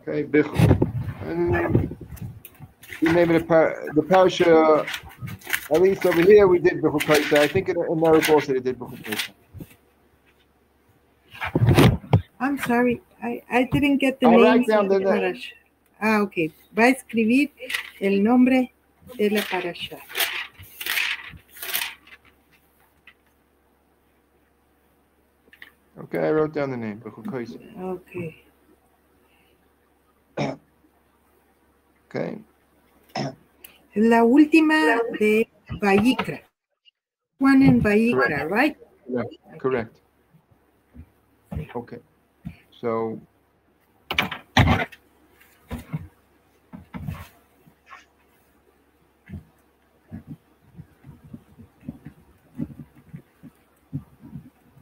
Okay, and the name of the parasha, at least over here, we did Bechul Kaisa. I think in America also they did Bechul Kaisa. I'm sorry, I didn't get the I'll name write down of the the parasha. Ah, ok. Va a escribir el nombre de la parasha. Okay, I wrote down the name, Bechul Kaisa. Okay. Okay. La última de Vayikra. One in Vayikra, right? Yeah, correct. Okay. So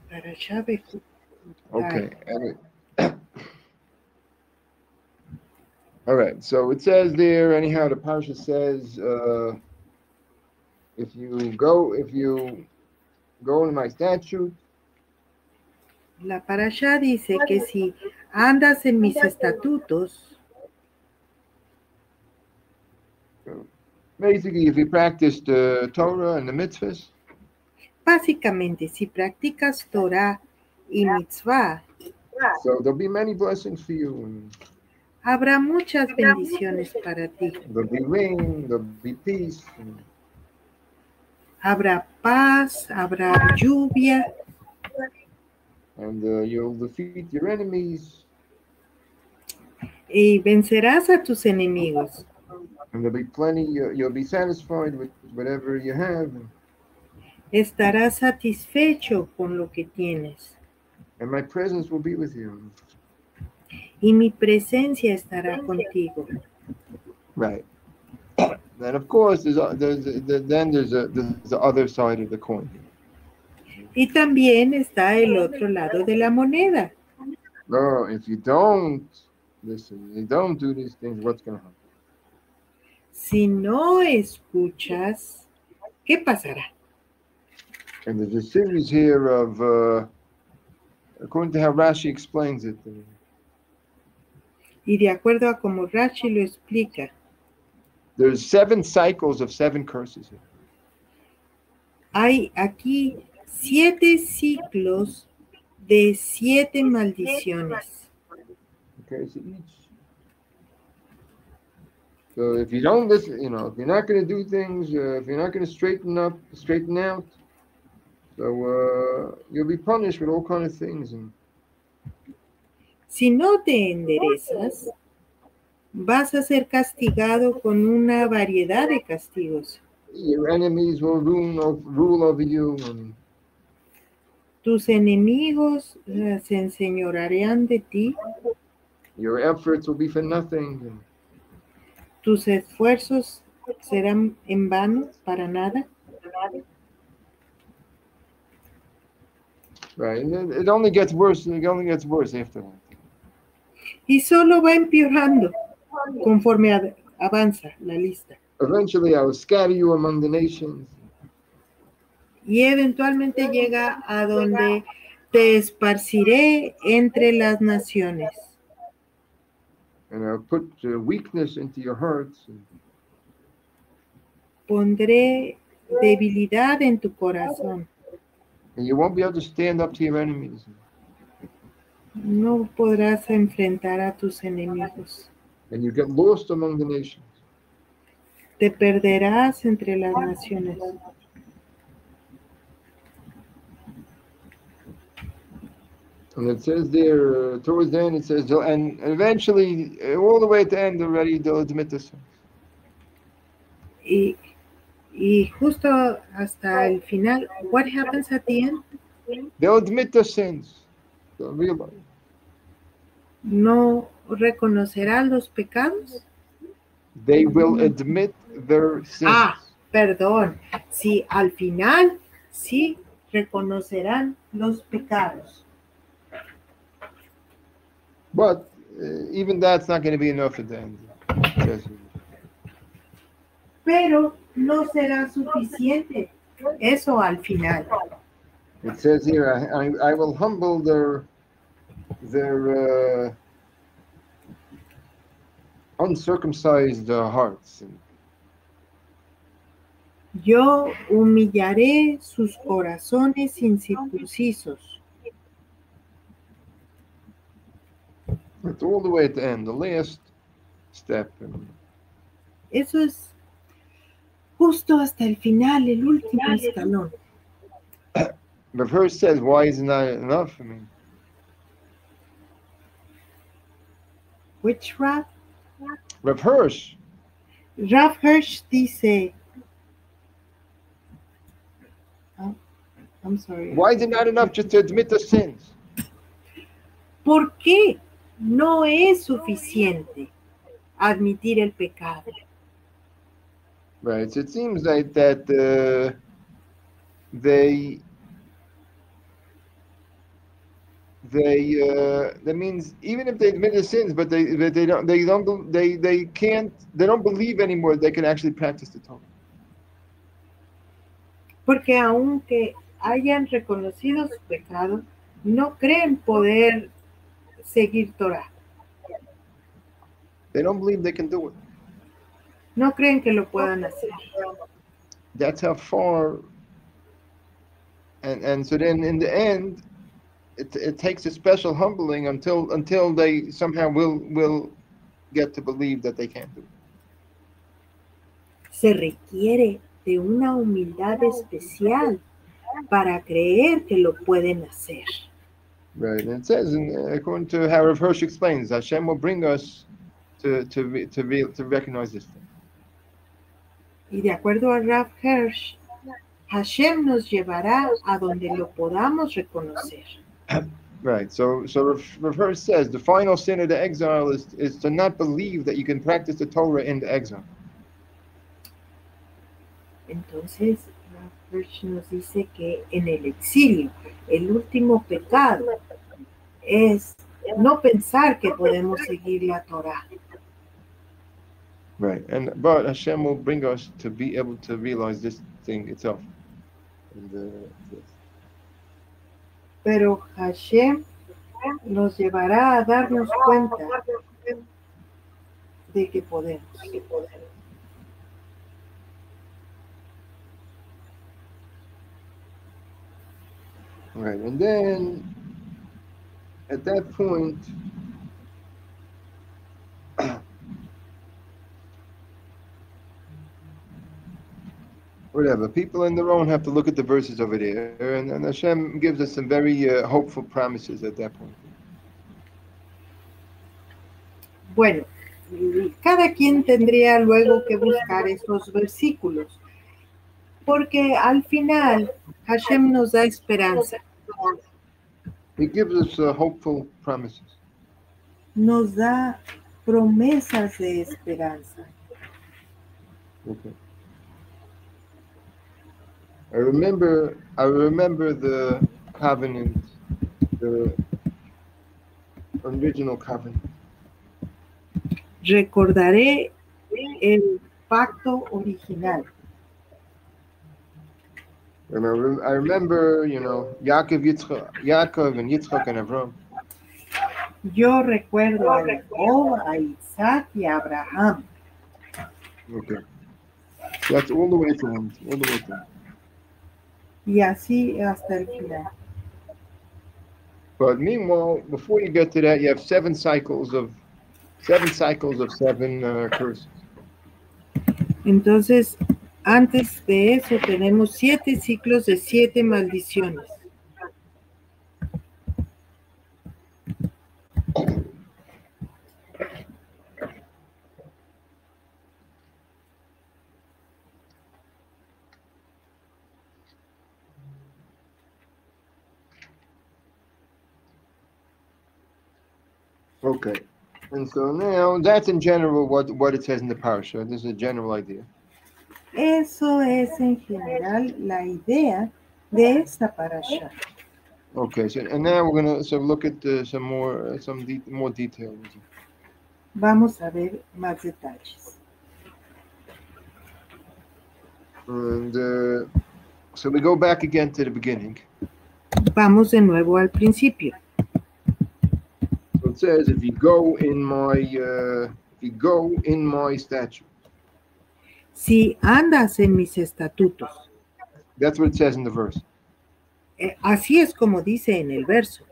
Parasha Bechul. okay. All right. So it says there, anyhow, the parasha says, if you go in my statute. La parasha dice que si andas en mis estatutos, Basically, if you practice the Torah and the mitzvahs, básicamente si practicas Torah y mitzvah, so there'll be many blessings for you. And habrá muchas bendiciones para ti. there'll be rain, there'll be peace. Habrá paz, habrá lluvia. And you'll defeat your enemies. Y vencerás a tus enemigos. And there'll be plenty, you'll be satisfied with whatever you have. Estarás satisfecho con lo que tienes. And my presence will be with you. Y mi presencia estará contigo. Right. Then, of course, there's the other side of the coin. Y también está el otro lado de la moneda. No, if you don't listen, you don't do these things, what's going to happen? Si no escuchas, ¿qué pasará? And there's a series here of, according to how Rashi explains it. Y de acuerdo a como Rashi lo explica, There's 7 cycles of 7 curses here. hay aquí 7 ciclos de 7 maldiciones. Okay, so if you don't listen, if you're not going to do things, if you're not going to straighten out, so you'll be punished with all kinds of things. Si no te enderezas, vas a ser castigado con una variedad de castigos. Your enemies will rule over you. And tus enemigos se enseñorearán de ti. Your efforts will be for nothing. Tus esfuerzos serán en vano, para nada. Right, and it only gets worse. It only gets worse after that. Y solo va empeorando conforme avanza la lista. Eventually, I will scatter you among the nations. Y eventualmente llega a donde te esparciré entre las naciones. And I'll put weakness into your hearts. Pondré debilidad en tu corazón. And you won't be able to stand up to your enemies. No podrás enfrentar a tus enemigos. And you get lost among the nations. Te perderás entre las naciones. And it says there, towards the end, it says, and eventually, all the way at the end already, they'll admit the sins. Y justo hasta el final, what happens at the end? They'll admit their sins. They'll realize. ¿No reconocerán los pecados? They will admit their sins. Ah, perdón. Sí, al final, sí reconocerán los pecados. But even that's not going to be enough at the end. Pero no será suficiente eso al final. It says here, I will humble their uncircumcised hearts. Yo humillaré sus corazones incircuncisos. It's all the way at the end, the last step. Eso es justo hasta el final, el último escalón. But Hirsch says, why isn't that enough? I mean, Which Rav? Rav Hirsch, Rav Hirsch dice, I'm sorry. why is it not enough just to admit the sins? ¿Por qué no es suficiente admitir el pecado? Right. So it seems like that that means even if they admit the sins, but they don't believe anymore they can actually practice the Torah. Porque aunque hayan reconocido su pecado, no creen poder seguir Torah. They don't believe they can do it. No creen que lo puedan hacer. That's how far. And so then in the end, it takes a special humbling until they somehow will get to believe that they can't do it. Se requiere de una humildad especial para creer que lo pueden hacer. Right, and it says, according to how Rav Hirsch explains, Hashem will bring us to recognize this thing. Y de acuerdo a Rav Hirsch, Hashem nos llevará a donde lo podamos reconocer. Right, so Rav Hirsch says the final sin of the exile is to not believe that you can practice the Torah in the exile. Entonces, Rav Hirsch nos dice que en el exilio, el último pecado es no pensar que podemos seguir la Torah. Right, but Hashem will bring us to be able to realize this thing itself. Pero Hashem nos llevará a darnos cuenta de que podemos. Right, and then at that point, whatever, people in their own have to look at the verses over there, and Hashem gives us some very hopeful promises at that point. Bueno, cada quien tendría luego que buscar esos versículos, porque al final Hashem nos da esperanza. He gives us hopeful promises. Nos da promesas de esperanza. Okay. I remember the covenant, the original covenant. Recordaré el pacto original. And I remember, Yaakov and Yitzchak and Abraham. Yo recuerdo a Jacob, a Isaac y a Abraham. Okay. That's all the way to end. All the way to end. Y así hasta el final. But meanwhile, before you get to that, you have seven cycles of seven curses. Entonces, antes de eso tenemos 7 ciclos de 7 maldiciones. Okay, and so now that's in general what it says in the parasha. This is a general idea. Eso es en general la idea de esta parasha. Okay, so and now we're gonna look at some more details. Vamos a ver más detalles. And so we go back again to the beginning. Vamos de nuevo al principio. So it says, if you go in my if you go in my statute. Si andas en mis estatutos. That's what it says in the verse. Así es como dice en el verso.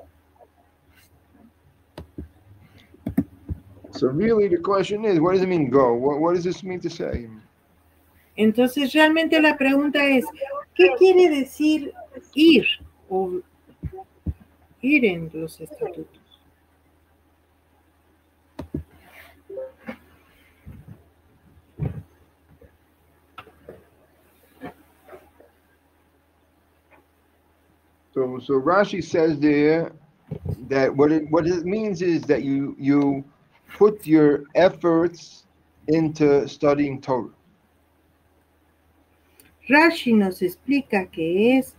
So really the question is, what does it mean go? What does this mean to say? Entonces realmente la pregunta es, ¿qué quiere decir ir o ir en los estatutos? So Rashi says there that what it means is that you put your efforts into studying Torah. Rashi nos explica que es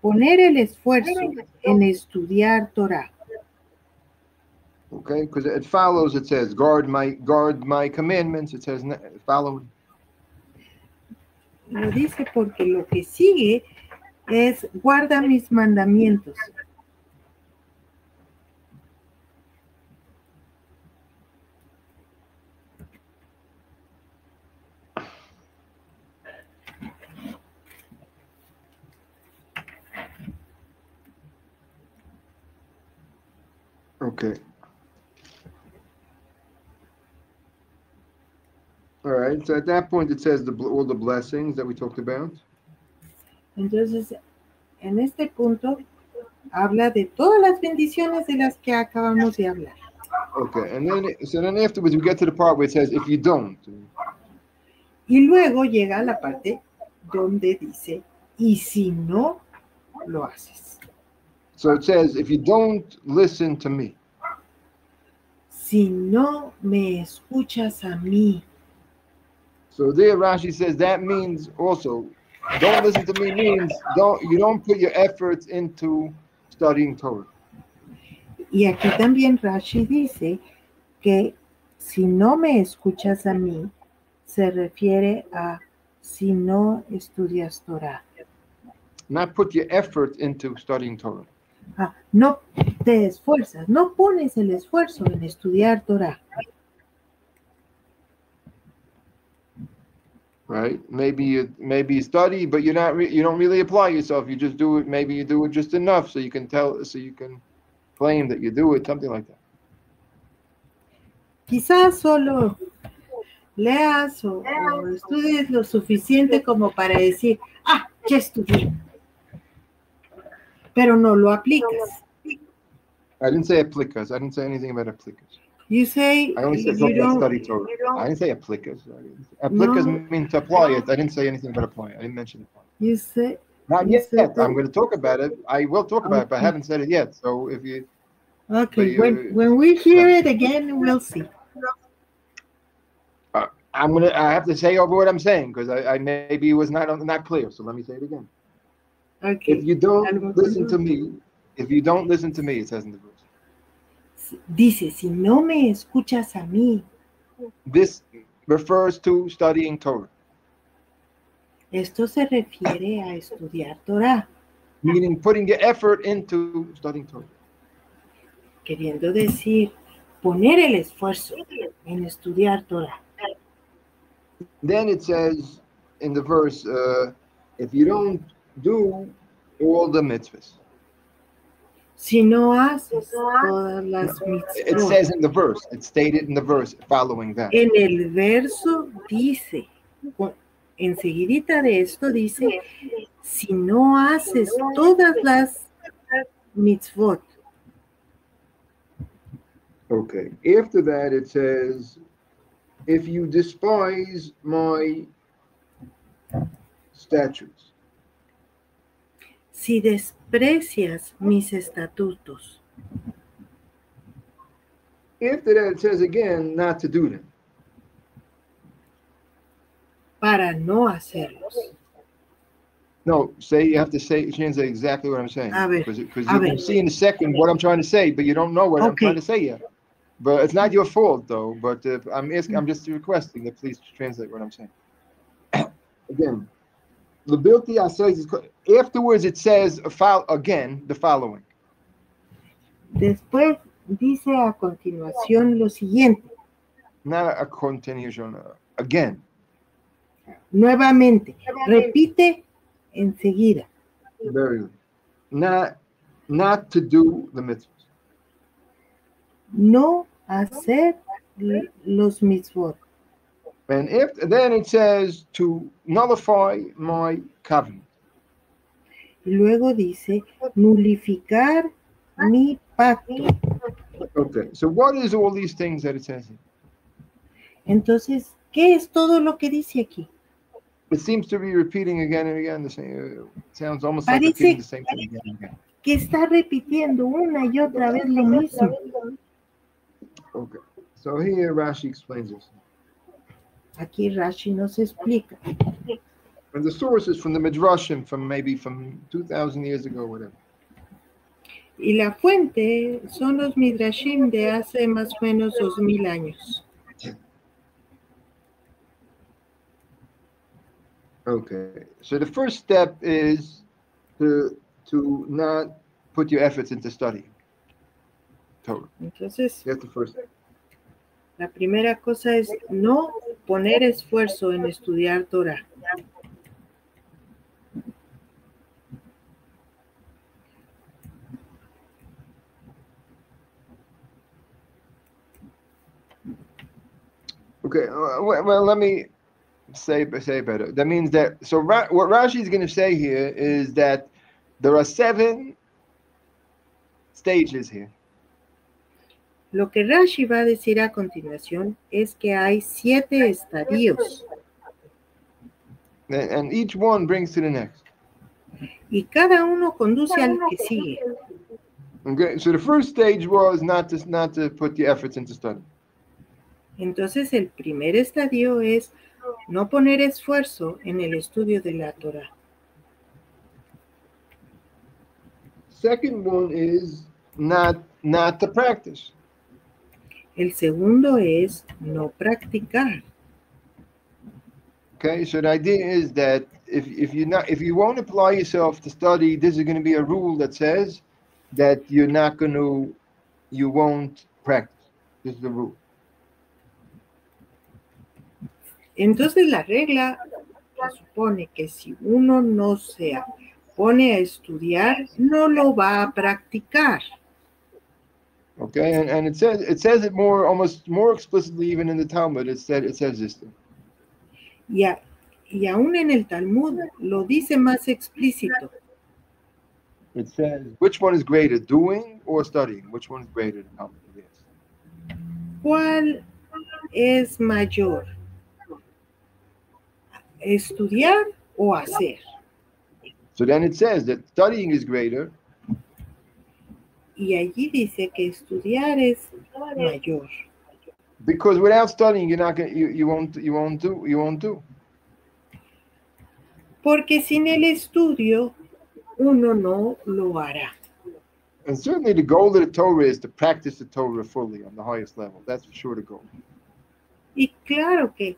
poner el esfuerzo en estudiar Torah. Okay, because it follows. It says, "Guard my commandments." It says, "Following." Lo dice porque lo que sigue es guarda mis mandamientos. Okay. All right. So at that point, it says all the blessings that we talked about. Entonces, en este punto, habla de todas las bendiciones de las que acabamos de hablar. Okay, and then afterwards we get to the part where it says, if you don't. Y luego llega la parte donde dice, y si no lo haces. So it says, if you don't listen to me. Si no me escuchas a mí. So there Rashi says that means also, don't listen to me means you don't put your efforts into studying Torah. Y aquí también Rashi dice que si no me escuchas a mí, se refiere a si no estudias Torah. Not put your effort into studying Torah. No te esfuerzas, no pones el esfuerzo en estudiar Torah. Right? Maybe you study, but you don't really apply yourself. You just do it. Maybe you do it just enough so you can claim that you do it, something like that. Quizás solo leas o estudies lo suficiente como para decir, ya estudié, pero no lo aplicas. I didn't say aplicas. I didn't say anything about aplicas. You say I only said you don't study Torah. I didn't say aplicas. Applicas mean to apply it. I didn't say anything about applying. I didn't mention it. You say not yet. I'm going to talk about it. I will talk about it, but I haven't said it yet. So if you okay, when we hear it again, we'll see. I have to say over what I'm saying because I maybe it was not clear. So let me say it again. Okay. If you don't listen to me, it says in the verse. Dice, si no me escuchas a mí. This refers to studying Torah. Esto se refiere a estudiar Torah. Meaning putting your effort into studying Torah. Queriendo decir, poner el esfuerzo en estudiar Torah. Then it says in the verse, if you don't do all the mitzvahs. Si no haces todas las mitzvot. It says in the verse, it's stated in the verse following that. En el verso dice, enseguidita de esto dice, si no haces todas las mitzvot. Okay. After that it says, if you despise my statutes. Si desprecias mis estatutos. After that, it says again not to do them. Para no hacerlos. No, you have to translate exactly what I'm saying. Because you can see in a second what I'm trying to say, but you don't know what I'm trying to say yet. But it's not your fault, though. But I'm just requesting that please translate what I'm saying. Again. Afterwards, it says again the following. Después dice a continuación lo siguiente. not a continuation. Again. Nuevamente. Repite enseguida. Very good. Not to do the mitzvahs. No hacer los mitzvot. And then it says to nullify my covenant. Luego dice nulificar mi pacto. Okay, so what is all these things that it says here? Entonces, ¿qué es todo lo que dice aquí? It seems to be repeating again and again the same. Sounds almost like repeating the same thing again and again. Que está repitiendo una y otra vez lo mismo. Okay, so here Rashi explains this. Aquí Rashi nos explica. And the source is from the Midrashim, from 2,000 years ago, whatever. Y la fuente son los Midrashim de hace más o menos 2000 años. Okay, so the first step is to not put your efforts into studying Torah. Entonces, that's the first step. La primera cosa es no poner esfuerzo en estudiar Torah. Okay, well, let me say better. That means that, so what Rashi is going to say here is that there are 7 stages here. Lo que Rashi va a decir a continuación es que hay 7 estadios. And each one brings to the next. Y cada uno conduce al que sigue. Okay, so the first stage was not to put your efforts into study. Entonces el primer estadio es no poner esfuerzo en el estudio de la Torah. Second one is not to practice. El segundo es no practicar. Okay, so the idea is that if you won't apply yourself to study, this is going to be a rule that says that you won't practice. This is the rule. Entonces la regla supone que si uno no se pone a estudiar, no lo va a practicar. Okay, and it says it almost more explicitly even in the Talmud. It says this thing. Y aún en el Talmud lo dice más explícito. It says, which one is greater, doing or studying? Which one is greater? ¿Cuál es mayor? ¿Estudiar o hacer? So then it says that studying is greater. Y allí dice que estudiar es mayor. Because without studying, you won't do. Porque sin el estudio, uno no lo hará. And certainly the goal of the Torah is to practice the Torah fully on the highest level. That's for sure the goal. Y claro que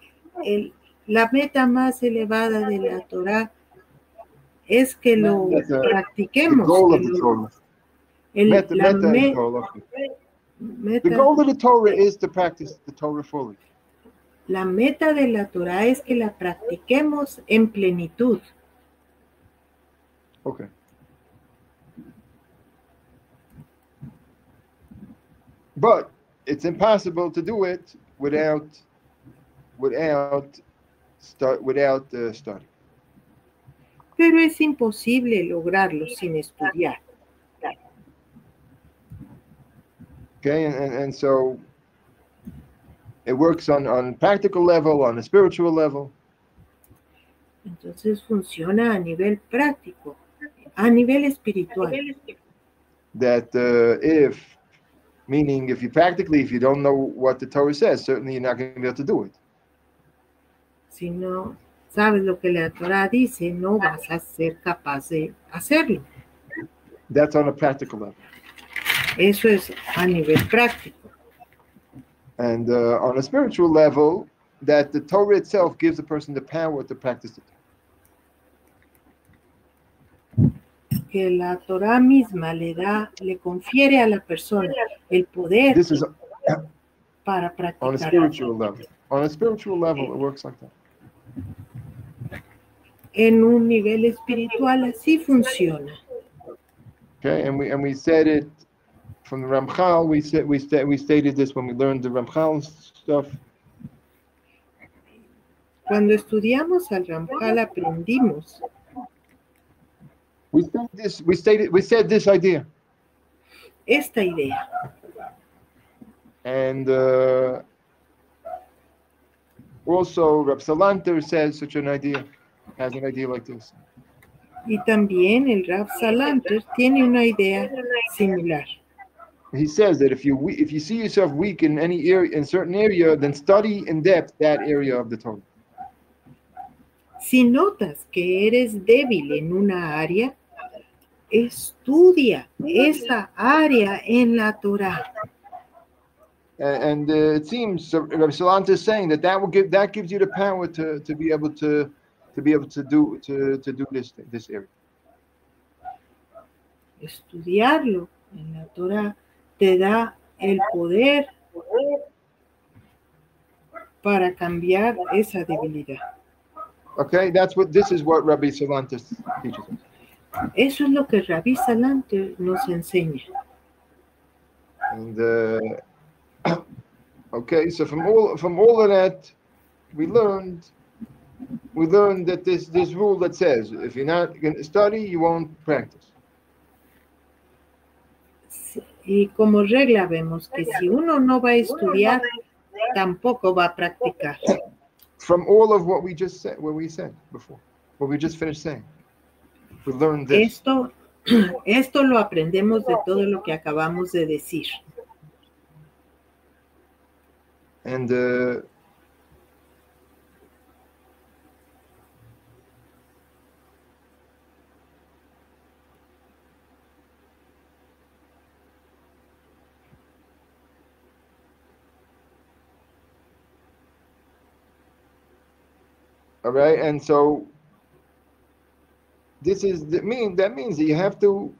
la meta más elevada de la Torah es que lo practiquemos. The goal of the Torah. The goal of the Torah is to practice the Torah fully. La meta de la Torah es que la practiquemos en plenitud. Okay. But it's impossible to do it without study. Pero es imposible lograrlo sin estudiar. Okay, and so it works on practical level, on a spiritual level. Entonces funciona a nivel práctico, a nivel espiritual. That if you don't know what the Torah says, certainly you're not going to be able to do it. Si no sabes lo que la Torah dice, no vas a ser capaz de hacerlo. That's on a practical level. Eso es a nivel práctico. And on a spiritual level, that the Torah itself gives a person the power to practice the Torah. Que la Torah misma le confiere a la persona el poder para practicar. On a spiritual level. On a spiritual level, it works like that. En un nivel espiritual así funciona. Okay, and we said it from the Ramchal. We stated this when we learned the Ramchal stuff. Cuando estudiamos al Ramchal aprendimos. We said this idea. Esta idea. And also Reb Salanter says such an idea, has an idea like this. Y también el Reb Salanter tiene una idea similar. He says that if you see yourself weak in any area, in certain area, then study in depth that area of the Torah. Si notas que eres débil en una área, estudia esa área en la Torah. And it seems Rabbi Salanter is saying that gives you the power to be able to do this area. Estudiarlo en la Torah te da el poder para cambiar esa debilidad. Okay, this is what Rabbi Salanter teaches us. Eso es lo que Rabbi Salanter nos enseña. And okay, so from all of that, we learned that this rule that says if you're not going to study, you won't practice. Y como regla vemos que si uno no va a estudiar, tampoco va a practicar. From all of what we just said, what we said before, what we just finished saying, we learned this. Esto lo aprendemos de todo lo que acabamos de decir. And all right, and so that means that you have to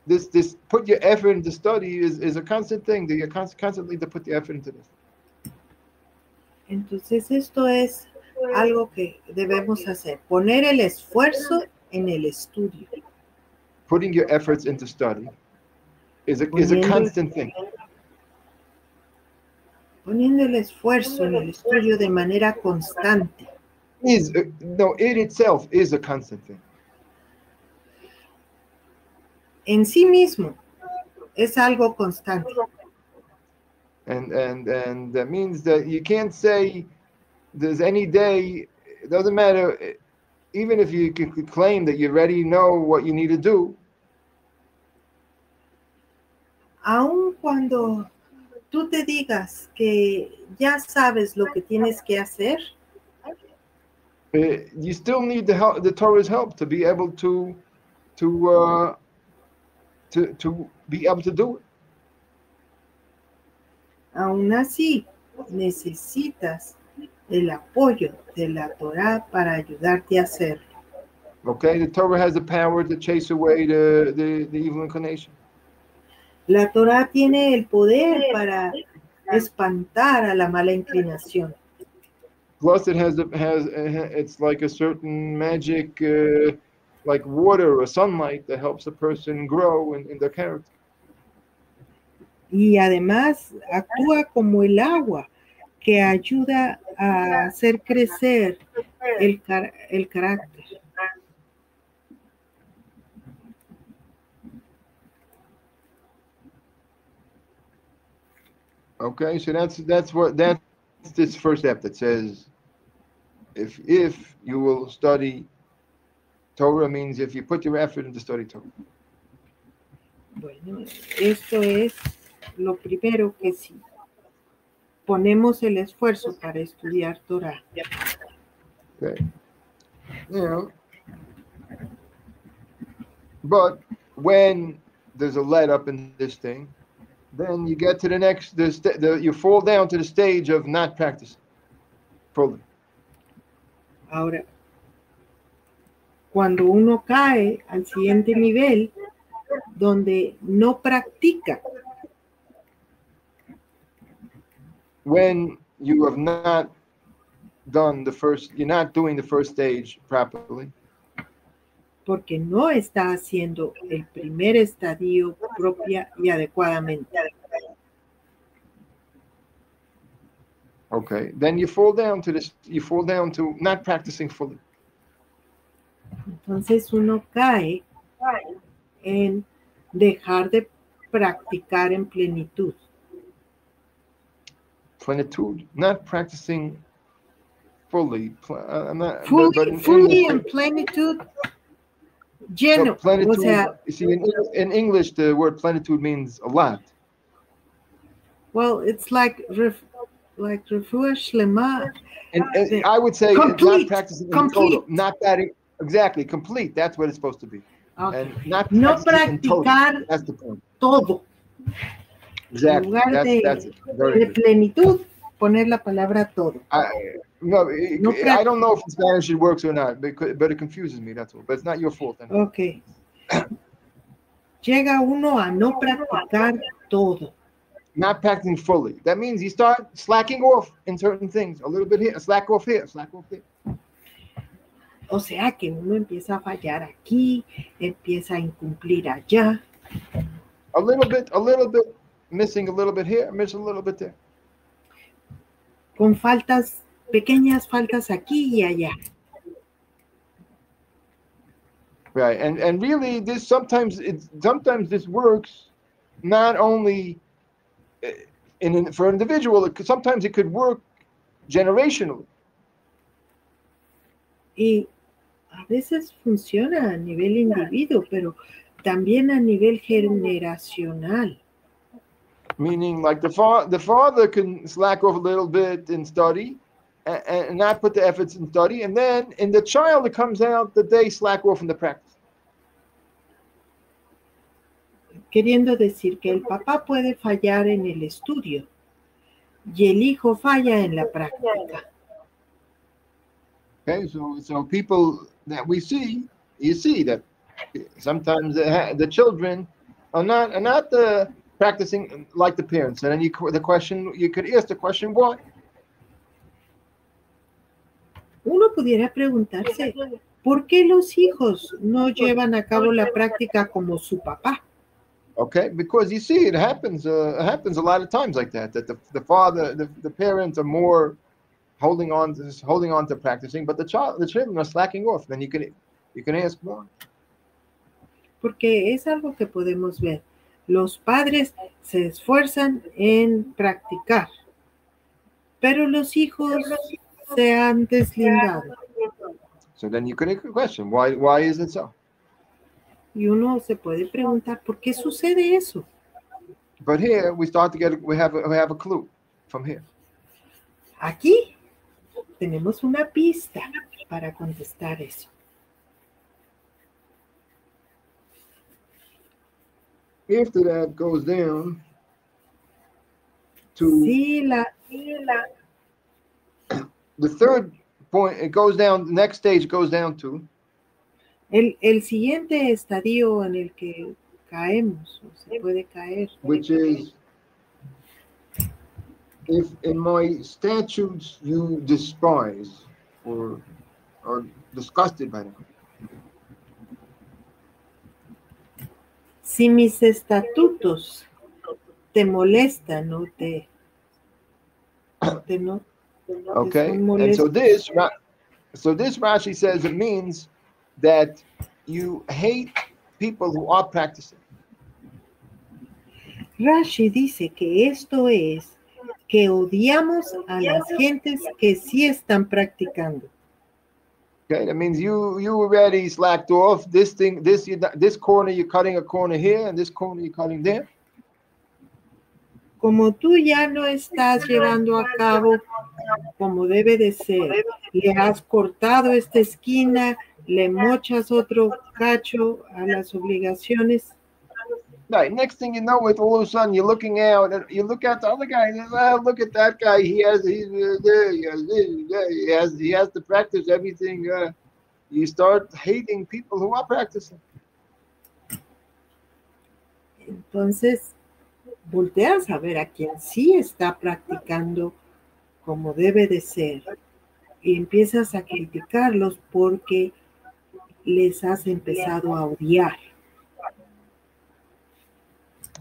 this put your effort into study is a constant thing that you're constantly to put the effort into this. Entonces esto es algo que debemos hacer, poner el esfuerzo en el estudio. Putting your efforts into study is a constant thing. Poniendo el esfuerzo en el estudio de manera constante. It itself is a constant thing. En sí mismo es algo constante. And that means that you can't say there's any day, it doesn't matter, even if you could claim that you already know what you need to do. Aun cuando tú te digas que ya sabes lo que tienes que hacer, you still need the Torah's help to be able to be able to do it. Aún así, necesitas el apoyo de la Torah para ayudarte a hacerlo. Okay, the Torah has the power to chase away the evil inclination. La Torah tiene el poder para espantar a la mala inclinación. Plus, it's like a certain magic, like water or sunlight that helps a person grow in their character. Y además actúa como el agua que ayuda a hacer crecer el carácter. Okay, so that's this first step that says if you will study Torah, means if you put your effort into study Torah. Bueno, esto es lo primero, que sí ponemos el esfuerzo para estudiar Torah. Okay. Yeah. But when there's a let up in this thing, then you get to the next, you fall down to the stage of not practicing fully. Ahora, cuando uno cae al siguiente nivel, donde no practica, when you have not done the first, you're not doing the first stage properly. Porque no está haciendo el primer estadio propia y adecuadamente. Okay, then you fall down to this. You fall down to not practicing fully. Entonces uno cae en dejar de practicar en plenitud. Plenitude, not practicing fully. Fully and plenitude. Lleno. No, plenitude, o sea, you see, in English, the word plenitude means a lot. Well, it's like refuah shlema. And I would say complete, not practicing complete. in total, not that exactly complete. That's what it's supposed to be. Okay. And not no practicar that's the point. Todo. Exactly. En lugar that's de plenitud, poner la palabra todo. I don't know if in Spanish it works or not, but it confuses me, that's all. But it's not your fault. Okay. Llega uno a no practicar todo. Not practicing fully. That means you start slacking off in certain things. A little bit here, slack off here, slack off there. O sea que uno empieza a fallar aquí, empieza a incumplir allá. A little bit, missing a little bit here, missing a little bit there. Con faltas, pequeñas faltas aquí y allá. Right, and really, this sometimes this works not only for an individual. Sometimes it could work generationally. Y a veces funciona a nivel individuo, pero también a nivel generacional. Meaning, like the father can slack off a little bit in study, and not put the efforts in study, and then in the child it comes out that they slack off in the practice. Queriendo decir que el papá puede fallar en el estudio y el hijo falla en la práctica. Okay, so people that we see, you see that sometimes the children are not practicing like the parents, and then you could ask the question, why? Uno pudiera preguntarse, ¿por qué los hijos no llevan a cabo la práctica como su papá? Okay, because you see, it happens a lot of times like that. That the father, the parents are more holding on to practicing, but the children are slacking off. Then you can ask why. Porque es algo que podemos ver. Los padres se esfuerzan en practicar, pero los hijos se han deslindado. So then you can ask a question, why is it so? Y uno se puede preguntar, ¿por qué sucede eso? But here we have a clue from here. Aquí tenemos una pista para contestar eso. After that goes down to the third point. It goes down. The next stage goes down to el siguiente estadio en el que caemos, o se puede caer. Which is, if in my statutes you despise or are disgusted by them. Si mis estatutos te molestan o te no. Okay, and so this Rashi says it means that you hate people who are practicing. Rashi dice que esto es que odiamos a las gentes que sí están practicando. Okay, that means you already slacked off. This corner you're cutting a corner here, and this corner you're cutting there. Como tú ya no estás llevando a cabo como debe de ser, le has cortado esta esquina, le mochas otro cacho a las obligaciones. Right. Next thing you know, all of a sudden you're looking out, and you look at the other guy, and look at that guy. He has to practice everything. You start hating people who are practicing. Entonces, volteas a ver a quien sí está practicando como debe de ser y empiezas a criticarlos porque les has empezado a odiar.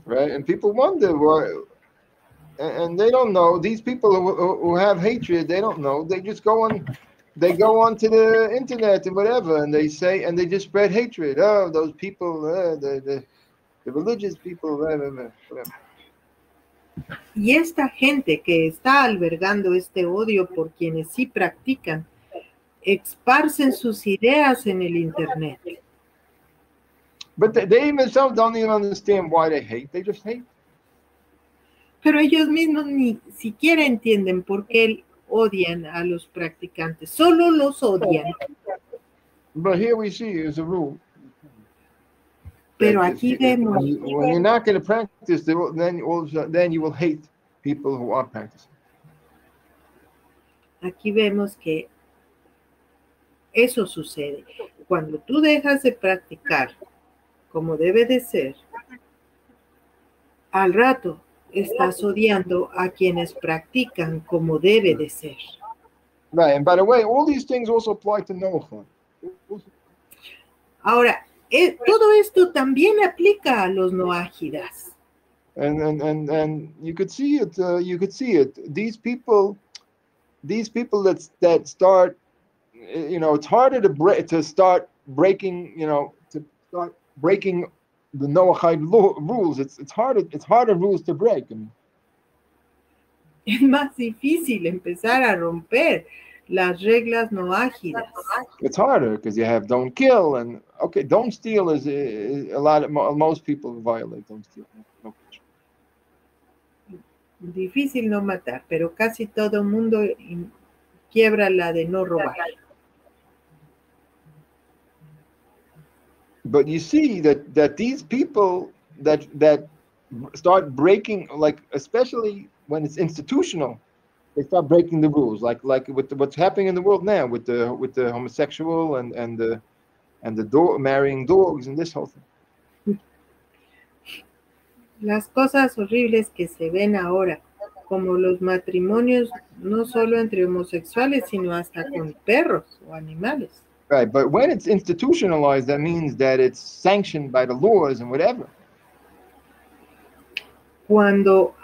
Right, and people wonder why, and they don't know. These people who have hatred, they don't know. They just go on to the internet and whatever, and they say, and they just spread hatred. Oh, those people, the religious people, whatever. Y esta gente que está albergando este odio por quienes sí practican, esparcen sus ideas en el internet. But they themselves don't even understand why they hate. They just hate. Pero ellos mismos ni siquiera entienden por qué odian a los practicantes. Solo los odian. But here we see is a rule. Pero aquí vemos. When you're not going to practice, then you will hate people who are practicing. Aquí vemos que eso sucede. Cuando tú dejas de practicar como debe de ser, al rato estás odiando a quienes practican como debe de ser. Right, and by the way, all these things also apply to Noach. Ahora, todo esto también aplica a los noágidas. And you could see it. You could see it. These people that start, it's harder to start breaking, to start breaking the Noahide rules. It's harder rules to break. I mean. Es más difícil empezar a romper las reglas noágidas. It's harder because you have don't kill and okay, don't steal is a lot of most people violate don't steal. No. Difícil no matar, pero casi todo mundo quiebra la de no robar. But you see that these people that start breaking, like especially when it's institutional, they start breaking the rules, like with what's happening in the world now with the homosexual and the marrying dogs and this whole thing. Las cosas horribles que se ven ahora, como los matrimonios no solo entre homosexuales, sino hasta con perros o animales. Right, but when it's institutionalized, that means that it's sanctioned by the laws and whatever. Cuando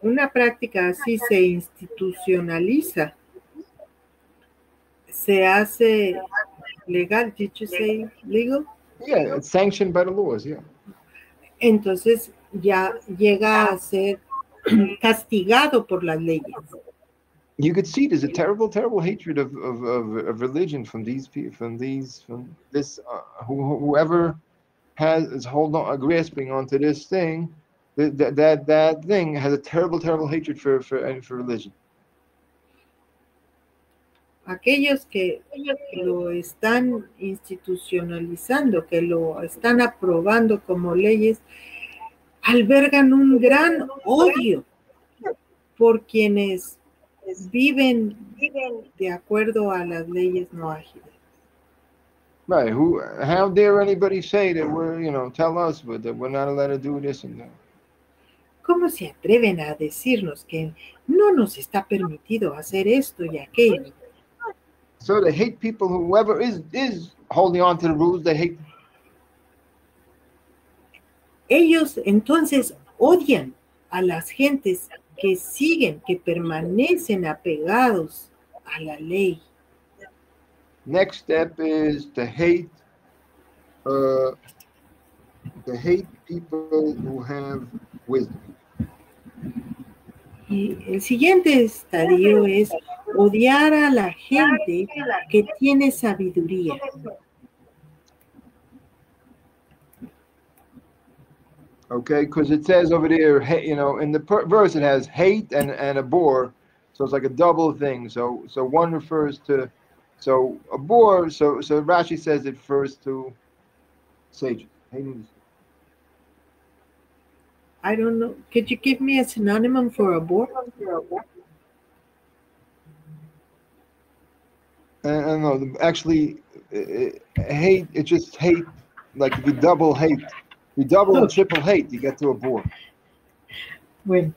una práctica así se institucionaliza, se hace legal. Did you say legal? Yeah, it's sanctioned by the laws, yeah. Entonces ya llega a ser castigado por las leyes. You could see there's a terrible, terrible hatred of religion from this whoever is grasping onto this thing. That thing has a terrible, terrible hatred for religion. Aquellos que lo están institucionalizando, que lo están aprobando como leyes, albergan un gran odio por quienes viven de acuerdo a las leyes noágidas. Right. How dare anybody say that tell us that we're not allowed to do this and that? ¿Cómo se atreven a decirnos que no nos está permitido hacer esto y aquello? So they hate people, whoever is holding on to the rules, they hate them. Ellos entonces odian a las gentes que siguen, que permanecen apegados a la ley. Next step is to hate people who have wisdom. Y el siguiente estadio es odiar a la gente que tiene sabiduría. Okay, because it says over there, in the verse it has hate and abhor, so it's like a double thing. So one refers to, abhor. So Rashi says it refers to sages. I don't know. Could you give me a synonym for abhor? No, actually, hate. It's just hate. Like if you double hate. You double and triple hate, you get to abhor. Bueno,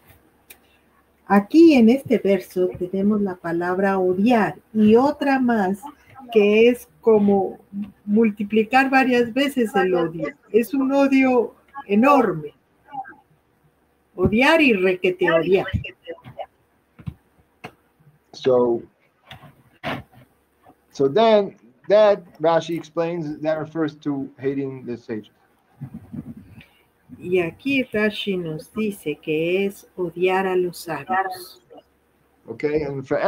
aquí en este verso tenemos la palabra odiar y otra más que es como multiplicar varias veces el odio. Es un odio enorme. Odiar y requete odiar. So then that Rashi explains that refers to hating the sages. Y aquí Rashi nos dice que es odiar a los sabios. Okay, and for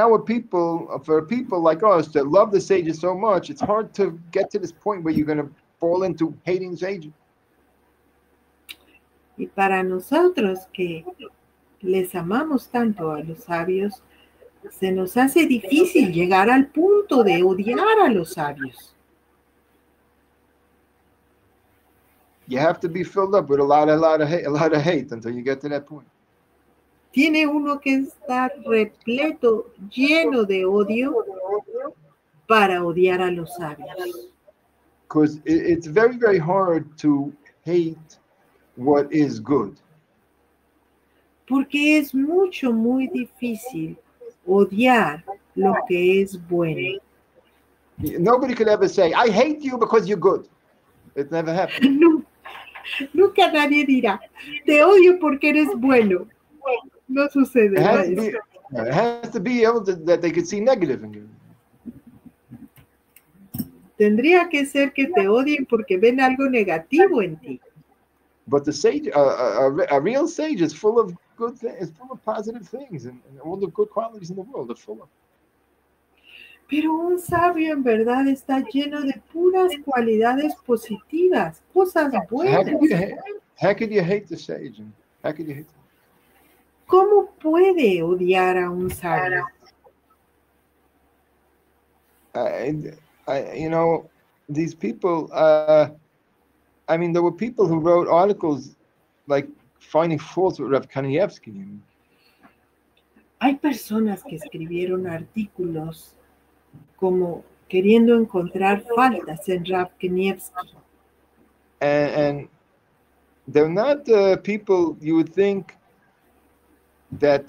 people like us that love the sages so much, it's hard to get to this point where you're going to fall into hating sages. Y para nosotros que les amamos tanto a los sabios, se nos hace difícil llegar al punto de odiar a los sabios. You have to be filled up with a lot of hate until you get to that point. Tiene uno que estar repleto, lleno de odio para odiar a los sabios. Because it's very, very hard to hate what is good. Porque es muy difícil odiar lo que es bueno. Nobody could ever say, I hate you because you're good. It never happened. No, nunca nadie dirá, te odio porque eres bueno. No sucede. It has to be able to, that they could see negative in you. Tendría que ser que te odien porque ven algo negativo en ti. But the sage, a real sage is full of good things, is full of positive things, and all the good qualities in the world are full of. Pero un sabio en verdad está lleno de puras cualidades positivas, cosas buenas. How could you hate the sage? How could you hate them? ¿Cómo puede odiar a un sabio? You know, these people, I mean, there were people who wrote articles like finding faults with Rav Kanievsky. Hay personas que escribieron artículos como queriendo encontrar faltas en Rav Kanievsky. And they're not people you would think that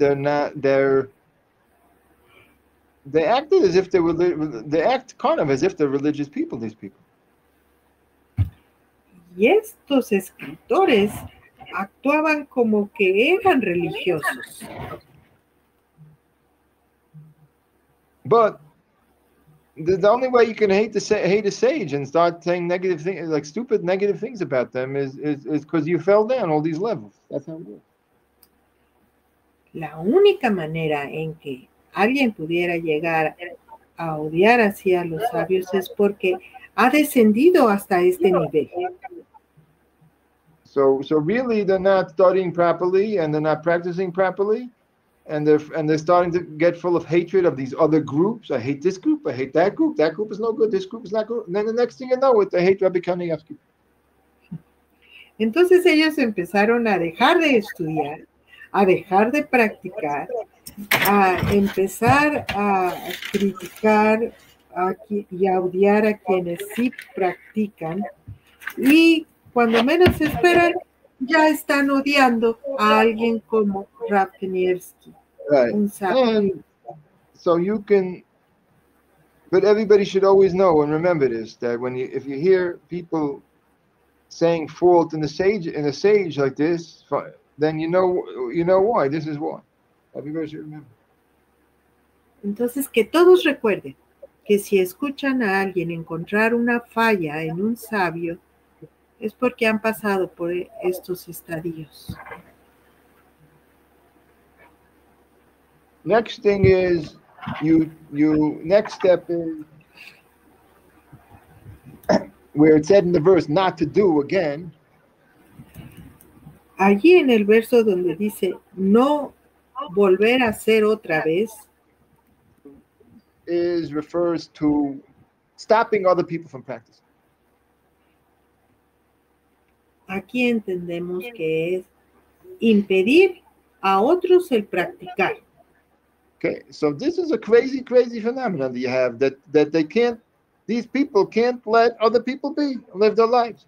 they acted as if they act kind of as if they're religious people, these people. Y estos escritores actuaban como que eran religiosos. But the only way you can hate a sage and start saying negative things, like stupid negative things about them, is because you fell down all these levels. That's how it works. La única manera en que alguien pudiera llegar a odiar así a los sabios es porque ha descendido hasta este nivel. So really, they're not studying properly, and they're not practicing properly, and they're starting to get full of hatred of these other groups. I hate this group. I hate that group. That group is no good. This group is not good. And then the next thing you know, they hate Rabbi Kanievsky. Entonces ellos empezaron a dejar de estudiar, a dejar de practicar, a empezar a criticar y a odiar a quienes sí practican, y cuando menos se esperan, ya están odiando a alguien como Rav Kanievsky. Right. And so you can, but everybody should always know and remember this, that if you hear people saying fault in a sage like this, then you know why. This is why. Everybody should remember. Entonces, que todos recuerden que si escuchan a alguien encontrar una falla en un sabio, es porque han pasado por estos estadios. Next thing is, next step is where it said in the verse not to do again. Allí en el verso donde dice no volver a hacer otra vez, refers to stopping other people from practicing. Aquí entendemos que es impedir a otros el practicar. Okay, so this is a crazy phenomenon that you have, that these people can't let other people live their lives.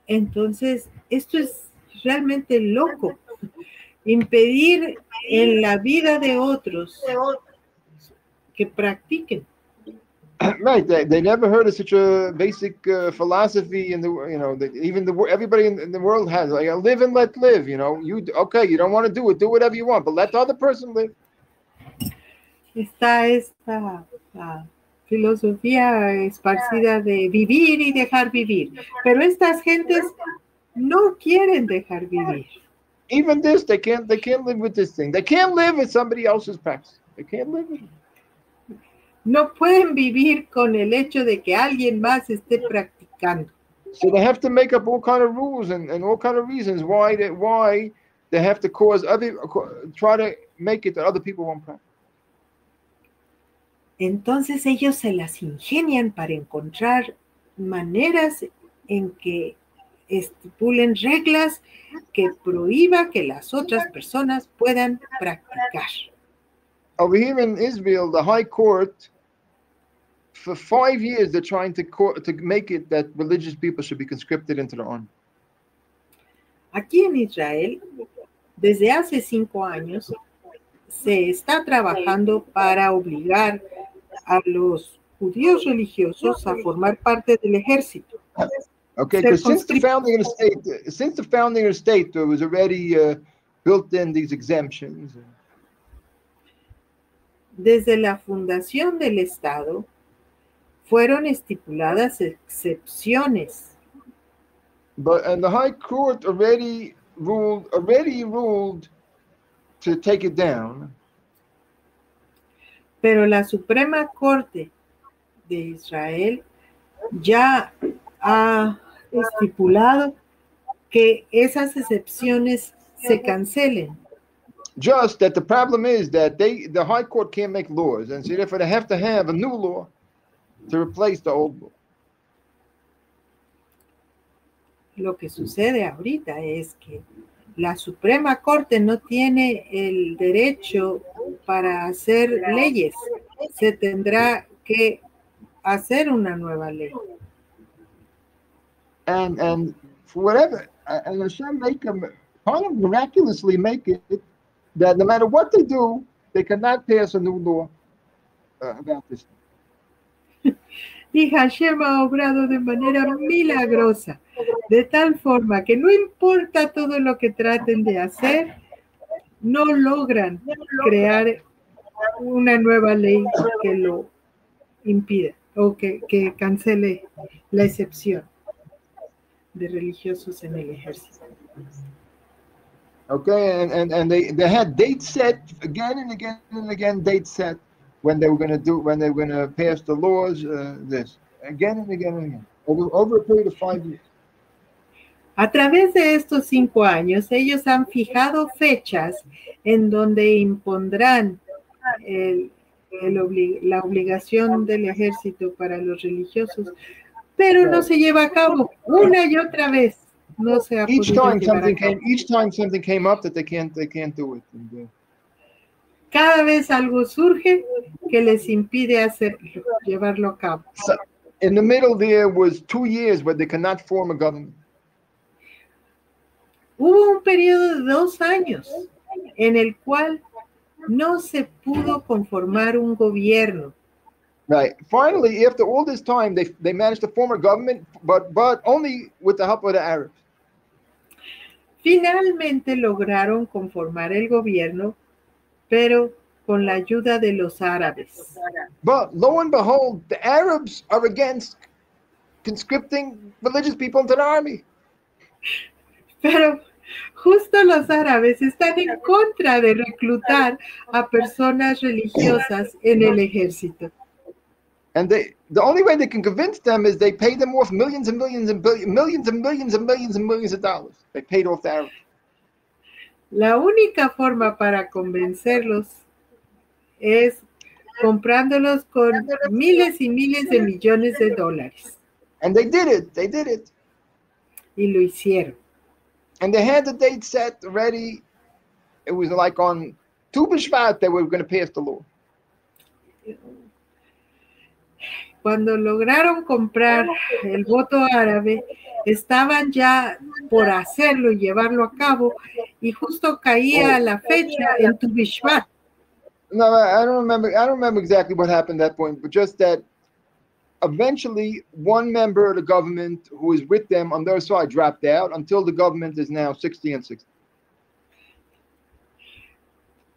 Entonces, esto es realmente loco. Impedir en la vida de otros que practiquen. Right, they never heard of such a basic philosophy in the, even everybody in the world has, like, live and let live. You don't want to do it, do whatever you want, but let the other person live. Está esta filosofía esparcida de vivir y dejar vivir, pero estas gentes no quieren dejar vivir. Even this, they can't live with this thing. They can't live with somebody else's practice. They can't live with it. No pueden vivir con el hecho de que alguien más esté practicando. So they have to make up all kind of rules and all kind of reasons why they have to try to make it that other people won't practice. Entonces ellos se las ingenian para encontrar maneras en que estipulen reglas que prohíba que las otras personas puedan practicar. Over here in Israel, the High Court, for 5 years, they're trying to make it that religious people should be conscripted into the army. Aquí en Israel, desde hace 5 años, se está trabajando para obligar a los judíos religiosos a formar parte del ejército. Okay, because since the founding of the state, there was already built in these exemptions. Desde la fundación del Estado, fueron estipuladas excepciones. And the High Court already ruled to take it down. Pero la Suprema Corte de Israel ya ha estipulado que esas excepciones se cancelen. Just that the problem is that the High Court can't make laws, and so therefore they have to have a new law to replace the old law. Lo que sucede ahorita es que la Suprema Corte no tiene el derecho para hacer leyes. Se tendrá que hacer una nueva ley. And for whatever, and Hashem make them kind of miraculously make it that no matter what they do, they cannot pass a new law about this. Y Hashem ha obrado de manera milagrosa, de tal forma que no importa todo lo que traten de hacer, no logran crear una nueva ley que lo impida o que cancele la excepción de religiosos en el ejército. Okay, and they had dates set again and again and again, dates set when they were going to pass the laws, this again and again and again over a period of 5 years. A través de estos 5 años, ellos han fijado fechas en donde impondrán la obligación del ejército para los religiosos, pero no se lleva a cabo una y otra vez. No se ha each time something came up that they can't do it. Cada vez algo surge que les impide llevarlo a cabo. So, in the middle there was 2 years where they cannot form a government. Hubo un periodo de 2 años en el cual no se pudo conformar un gobierno. Right. Finally, after all this time, they managed to form a government, but only with the help of the Arabs. Finalmente lograron conformar el gobierno, pero con la ayuda de los árabes. But lo and behold, the Arabs are against conscripting religious people into the army. Pero justo los árabes están en contra de reclutar a personas religiosas en el ejército. And the only way they can convince them is they pay them off millions and millions and millions and millions and millions and millions of dollars. They paid off the Arabs. La única forma para convencerlos es comprándolos con miles y miles de millones de dólares. And they did it. Y lo hicieron. And they had the date set already. It was like on Tu B'Shvat they were going to pass the law. Cuando lograron comprar el voto árabe, estaban ya por hacerlo y llevarlo a cabo, y justo caía la fecha en Tu Bishvat. No, I don't remember exactly what happened at that point, but just that eventually one member of the government who was with them on their side dropped out until the government is now 60 and 60.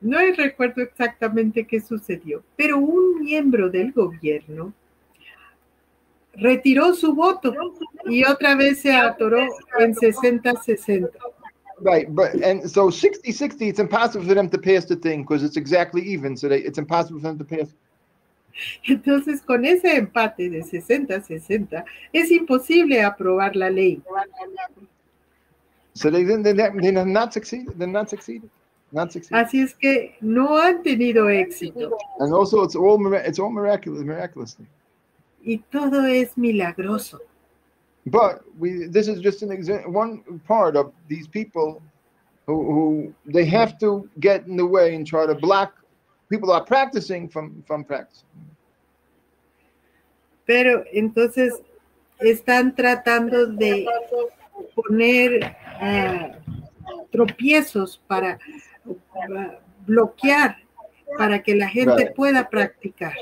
No recuerdo exactamente qué sucedió, pero un miembro del gobierno retiró su voto y otra vez se atoró en 60-60. Right, and so 60-60, it's impossible for them to pass the thing because it's exactly even, so it's impossible for them to pass. Entonces, con ese empate de 60-60, es imposible aprobar la ley. So they're not succeeded. They're not succeeded. Así es que no han tenido éxito. And also, it's all miraculous. Y todo es milagroso. But this is just one part of these people who they have to get in the way and try to block people who are practicing from practicing. Pero entonces están tratando de poner tropiezos para bloquear, para que la gente pueda practicar.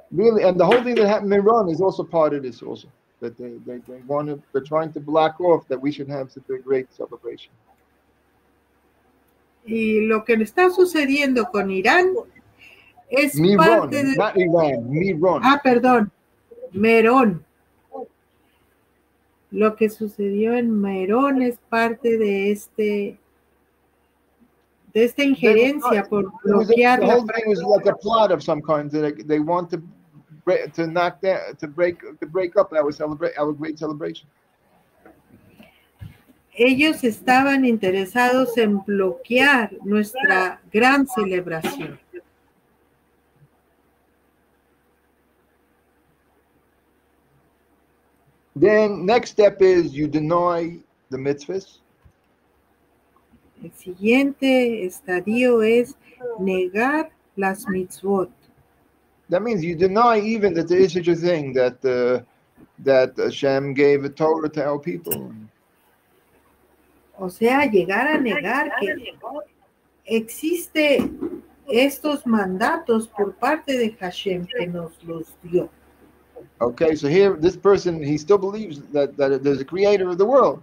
Really, and the whole thing that happened in Iran is also part of this also. That they're trying to block off that we should have such a great celebration. Y lo que está sucediendo con Irán es parte de... Not Iran, Miron. Perdón, Merón. Lo que sucedió en Merón es parte de esta injerencia por bloquear the whole thing was like a plot of some kind. They want to knock down, to break up our great celebration. Ellos estaban interesados en bloquear nuestra gran celebración. Then next step is you deny the mitzvahs. El siguiente estadio es negar las mitzvot. That means you deny even that there is such a thing that Hashem gave a Torah to our people. O sea, llegar a negar que existe estos mandatos por parte de Hashem que nos los dio. Okay, so here this person, he still believes that there's a creator of the world.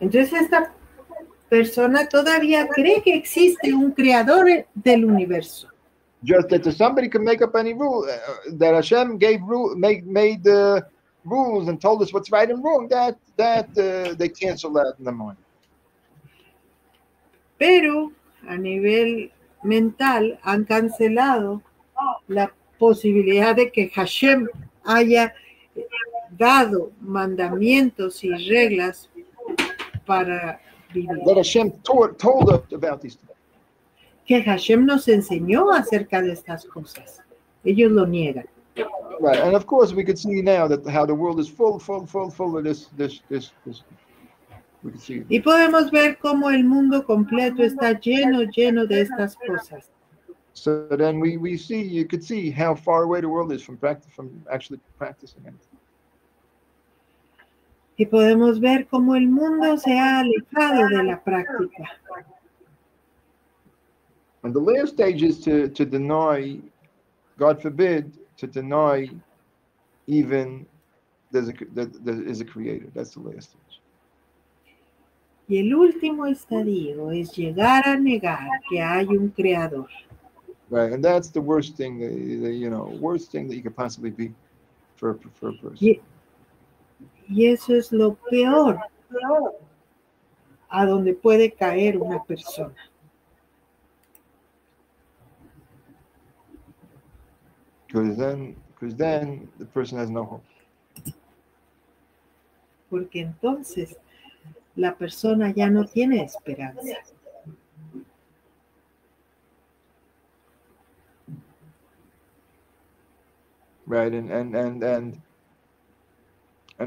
Entonces esta persona todavía cree que existe un creador del universo. Just that somebody can make up any rule, that Hashem made the rules and told us what's right and wrong, that they cancel that in the mind. Pero a nivel mental han cancelado la posibilidad de que Hashem haya dado mandamientos y reglas para vivir. That Hashem told us about these things. Que Hashem nos enseñó acerca de estas cosas. Ellos lo niegan. Right, and of course we could see now that how the world is full of this. We can see. Y podemos ver cómo el mundo completo está lleno de estas cosas. So then you could see how far away the world is from actually practicing it. Y podemos ver cómo el mundo se ha alejado de la práctica. And the last stage is to deny, God forbid, to deny even there is a creator. That's the last stage. Y el último estadio es llegar a negar que hay un creador. Right, and that's the worst thing, worst thing that you could possibly be for a person. Y eso es lo peor a donde puede caer una persona. Because then the person has no hope. Porque entonces la persona ya no tiene esperanza. Right, and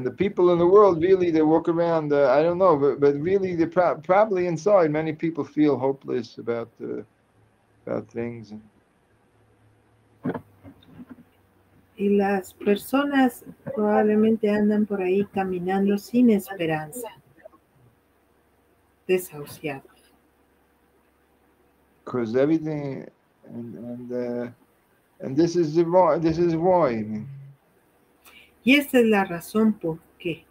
the people in the world, really, they walk around, I don't know, but really, they probably inside, many people feel hopeless about things. Y las personas probablemente andan por ahí caminando sin esperanza, desahuciados. Because everything, and this is why. Y esta es la razón por qué.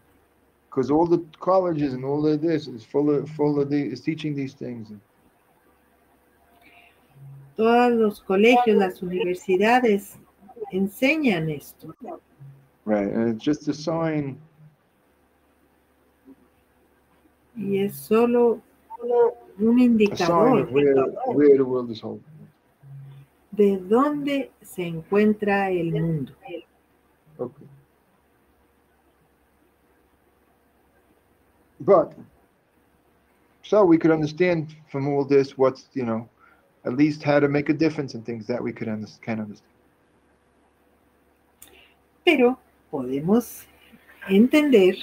Because all the colleges and all of this is full of is teaching these things. Todos los colegios, las universidades enseñan esto. Right, and it's just a sign. Y es solo un indicador where the world is holding. De dónde se encuentra el mundo. Okay. But so we could understand from all this what's, at least how to make a difference in things that we can understand. Pero podemos entender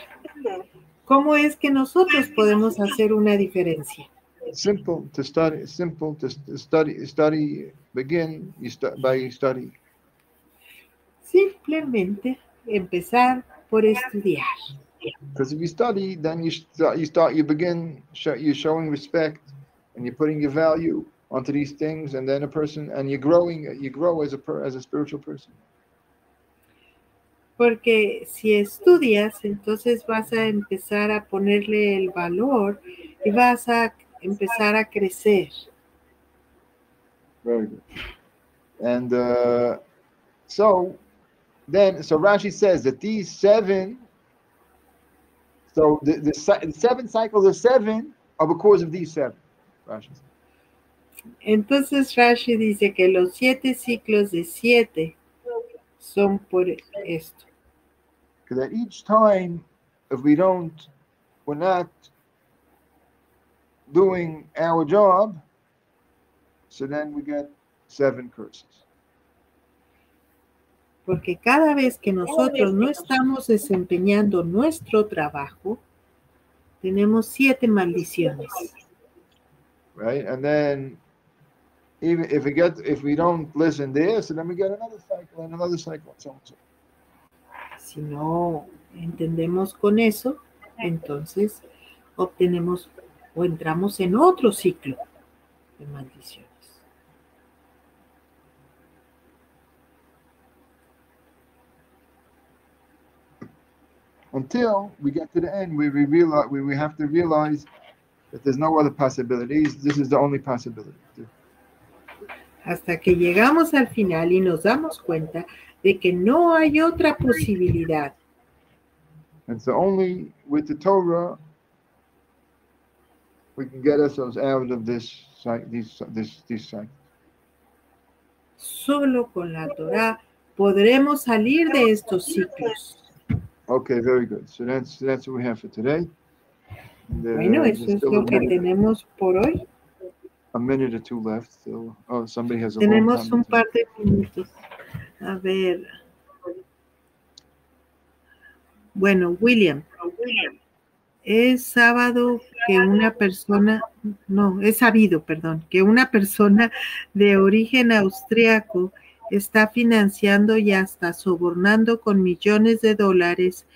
cómo es que nosotros podemos hacer una diferencia. Simple to study, begin by study. Simplemente empezar por estudiar. Because if you study, then you begin, you're showing respect, and you're putting your value onto these things, and then you grow as a spiritual person. Porque si estudias, entonces vas a empezar a ponerle el valor y vas a empezar a crecer. Very good. And so Rashi says that these 7, so the 7 cycles of 7 are because of these 7. Rashi says. Entonces Rashi dice que los 7 ciclos de 7 son por esto. Because at each time, if we're not doing our job, so then we get 7 curses. Porque cada vez que nosotros no estamos desempeñando nuestro trabajo, tenemos 7 maldiciones. Right, and then even if we don't listen there, so then we get another cycle and another cycle and so on. Si no entendemos con eso, entonces obtenemos o entramos en otro ciclo de maldiciones. Until we get to the end, we have to realize that there's no other possibilities. This is the only possibility. Hasta que llegamos al final y nos damos cuenta de que no hay otra posibilidad. And so only with the Torah we can get ourselves out of these cycles. Solo con la Torah podremos salir de estos ciclos. Okay, very good. So that's what we have for today. Bueno, eso es lo que tenemos por hoy. A minute or two left still. Oh, somebody has a Tenemos un par de minutos. A ver. Bueno, William. Es sabido que una persona de origen austriaco está financiando y hasta sobornando con millones de dólares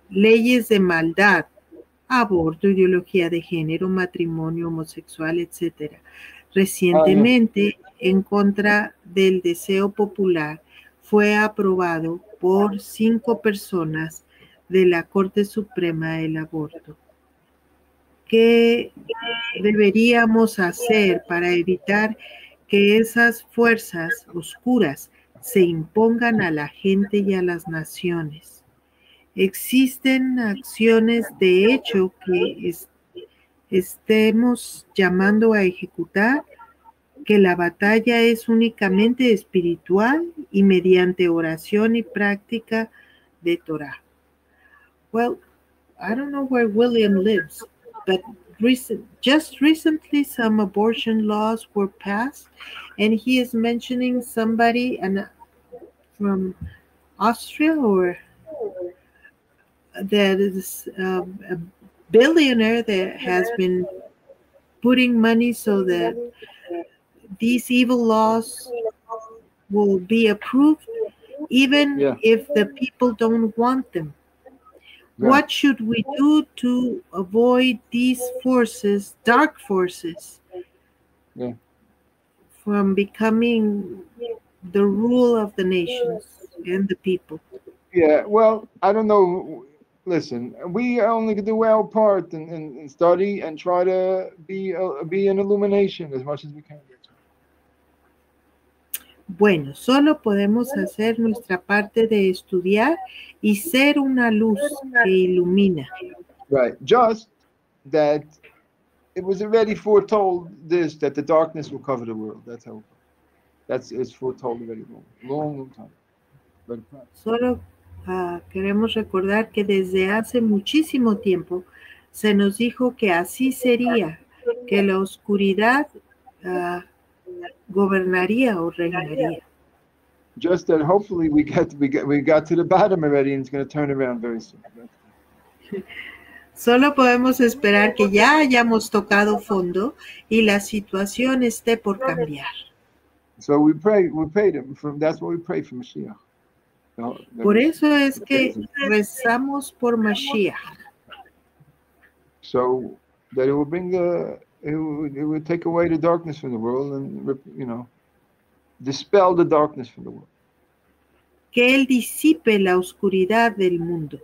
leyes de maldad, aborto, ideología de género, matrimonio homosexual, etc. Recientemente, en contra del deseo popular, fue aprobado por 5 personas de la Corte Suprema del Aborto. ¿Qué deberíamos hacer para evitar que esas fuerzas oscuras se impongan a la gente y a las naciones? ¿Existen acciones de hecho que estemos llamando a ejecutar? ¿Que la batalla es únicamente espiritual y mediante oración y práctica de Torah? Well, I don't know where William lives, but just recently some abortion laws were passed, and he is mentioning somebody from Austria or that is a billionaire that has been putting money so that these evil laws will be approved, even if the people don't want them. Yeah. What should we do to avoid these forces, dark forces, from becoming the rule of the nations and the people? Yeah, well, I don't know. Listen, we only can do our part and study and try to be an illumination as much as we can. Bueno, solo podemos hacer nuestra parte de estudiar y ser una luz que ilumina. Right. Just that it was already foretold that the darkness will cover the world. That's how. It's foretold already long time. But, solo queremos recordar que desde hace muchísimo tiempo se nos dijo que así sería, que la oscuridad gobernaría o reinaría. Just that hopefully we got to the bottom already and it's going to turn around very soon. Solo podemos esperar que ya hayamos tocado fondo y la situación esté por cambiar. So we pray that's what we pray for Mashiach. Por eso es que rezamos por Mashiach. So that it will bring it will take away the darkness from the world and, dispel the darkness from the world. Que él disipe la oscuridad del mundo.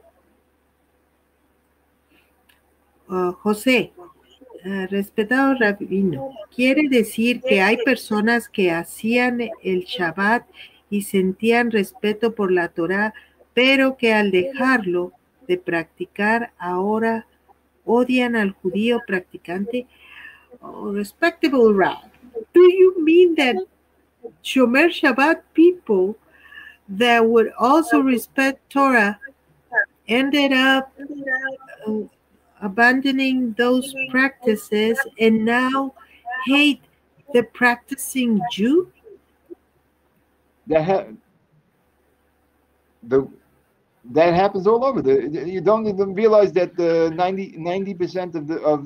José, respetado rabino, ¿quiere decir que hay personas que hacían el Shabbat y sentían respeto por la Torá, pero que al dejarlo de practicar ahora odian al judío practicante? Respectable Rab, do you mean that Shomer Shabbat people that would also respect Torah ended up abandoning those practices and now hate the practicing Jew? That happens all over. You don't even realize that the 90% of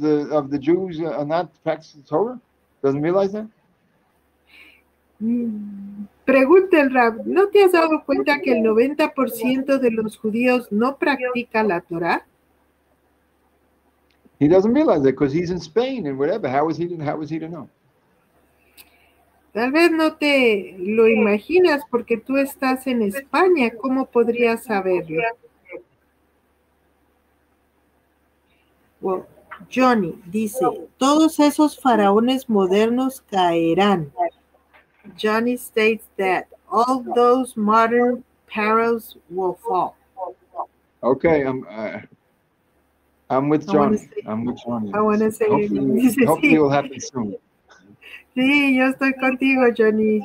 the Jews are not practicing Torah. Doesn't realize that. Pregunta el Rab, ¿no te has dado cuenta que el 90% de los judíos no practica la Torah? He doesn't realize that because he's in Spain and whatever. How is he to know? Tal vez no te lo imaginas porque tú estás en España. ¿Cómo podrías saberlo? Well, Johnny dice, todos esos faraones modernos caerán. Johnny states that all those modern pharaohs will fall. Okay, I'm with Johnny. I'm with Johnny. I want to say hopefully it will happen soon. Sí, yo estoy contigo, Johnny.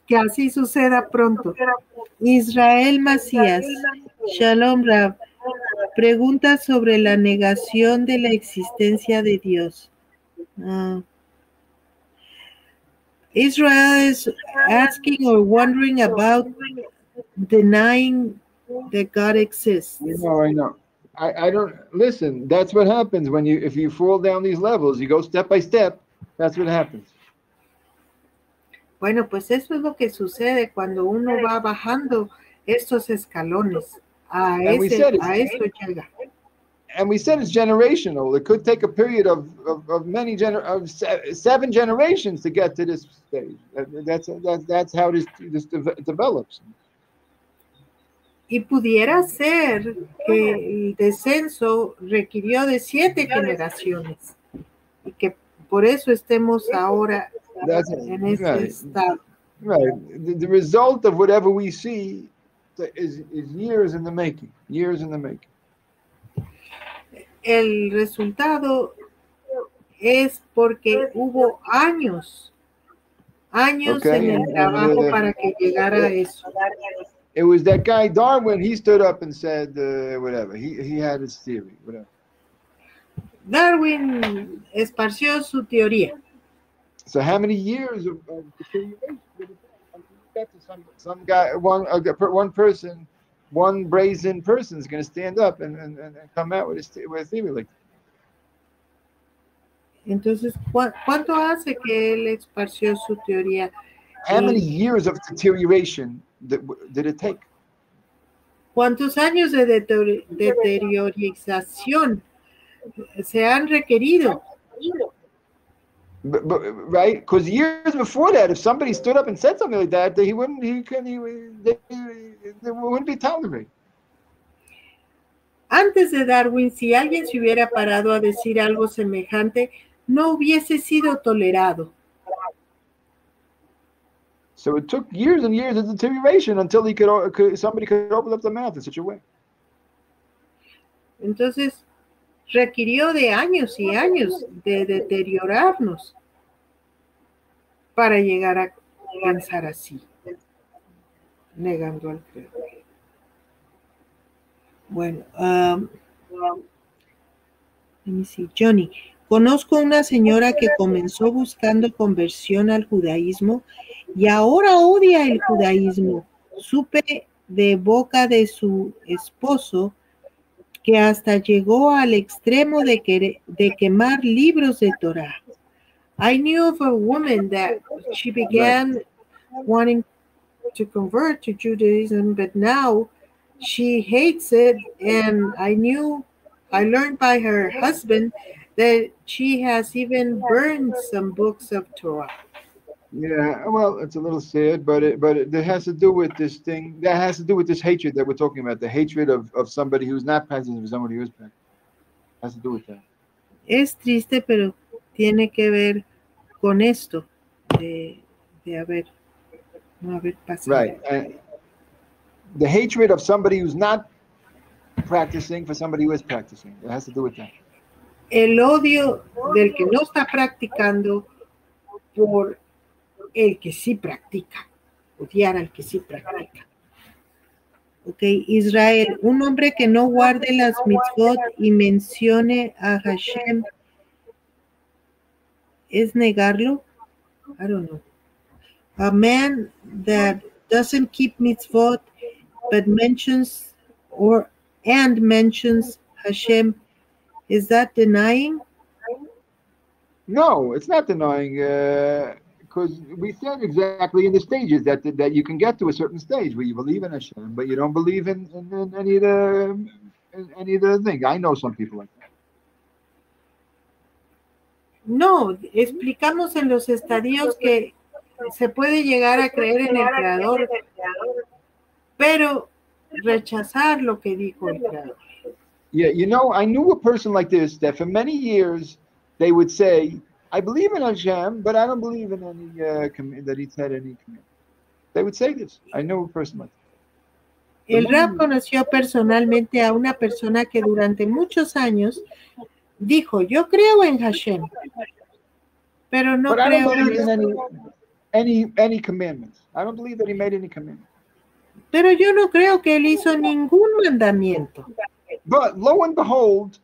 Que así suceda pronto. Israel Macías, Shalom Rab, pregunta sobre la negación de la existencia de Dios. Israel is asking or wondering about denying that God exists. I know. I don't listen. That's what happens if you fall down these levels. You go step by step. That's what happens. Bueno, pues eso es lo que sucede cuando uno va bajando estos escalones. Eso llega. And we said it's generational. It could take a period of many 7 generations to get to this stage. That's how this develops. Y pudiera ser que el descenso requirió de 7 generaciones y que por eso estemos ahora en este estado. Right. The result of whatever we see is years in the making. Years in the making. El resultado es porque hubo años en el trabajo para que llegara a eso. It was that guy Darwin. He stood up and said whatever. He had his theory. Whatever. Darwin esparció su teoría. So how many years of deterioration? Some guy, one person, one brazen person is going to stand up and come out with a theory like that. Entonces, ¿cuánto hace que él esparció su teoría? How many years of deterioration did it take? ¿Cuántos años de deteriorización se han requerido? But right, because years before that, if somebody stood up and said something like that, they wouldn't be tolerated. Antes de Darwin, si alguien se hubiera parado a decir algo semejante, no hubiese sido tolerado. So it took years and years of deterioration until somebody could open up the mouth in such a way. Entonces, requirió de años y años de deteriorarnos para llegar a pensar así, negando al Creador. Bueno, let me see. Johnny, conozco una señora que comenzó buscando conversión al judaísmo y ahora odia el judaísmo. Supe de boca de su esposo que hasta llegó al extremo de quemar libros de Torah. I knew of a woman that she began wanting to convert to Judaism, but now she hates it, and I learned by her husband that she has even burned some books of Torah. Yeah, well, it's a little sad, but it has to do with this thing. That has to do with this hatred that we're talking about, the hatred of somebody who's not practicing for somebody who is practicing. It has to do with that. Es triste, pero tiene que ver con esto de no haber pasado. Right. And the hatred of somebody who's not practicing for somebody who is practicing. It has to do with that. El odio del que no está practicando por el que sí practica, odiar al que sí practica. Ok, Israel, un hombre que no guarde las mitzvot y mencione a Hashem, ¿es negarlo? I don't know. A man that doesn't keep mitzvot but mentions Hashem, is that denying? No, it's not denying. Because we said exactly in the stages that you can get to a certain stage where you believe in Hashem, but you don't believe in any of the thing. I know some people like that. No, explicamos en los estadios que se puede llegar a creer en el Creador, pero rechazar lo que dijo el Creador. Yeah, I knew a person like this that for many years they would say, I believe in Hashem, but I don't believe in any that he said any command. They would say this. I know a person like that. El Rab conoció personalmente a una persona que durante muchos años dijo, yo creo en Hashem, pero no creo I don't believe in any commandments. I don't believe that he made any commandments. Pero yo no creo que él hizo ningún mandamiento. But lo and behold,